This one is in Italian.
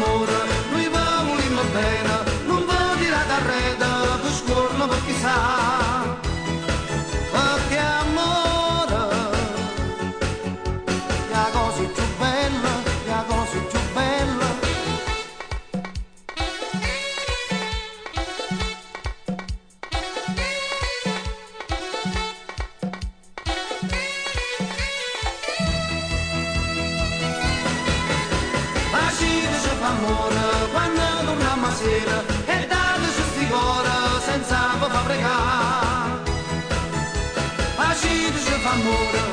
amore, noi va volimmo bene, non va tirare a rete, per scorno per chissà. Perché amore, la cosa più bella, la cosa più bella. Amore, quando torniamo a sera e dateci sti cuore senza fabbricare. Faciteci fa amore,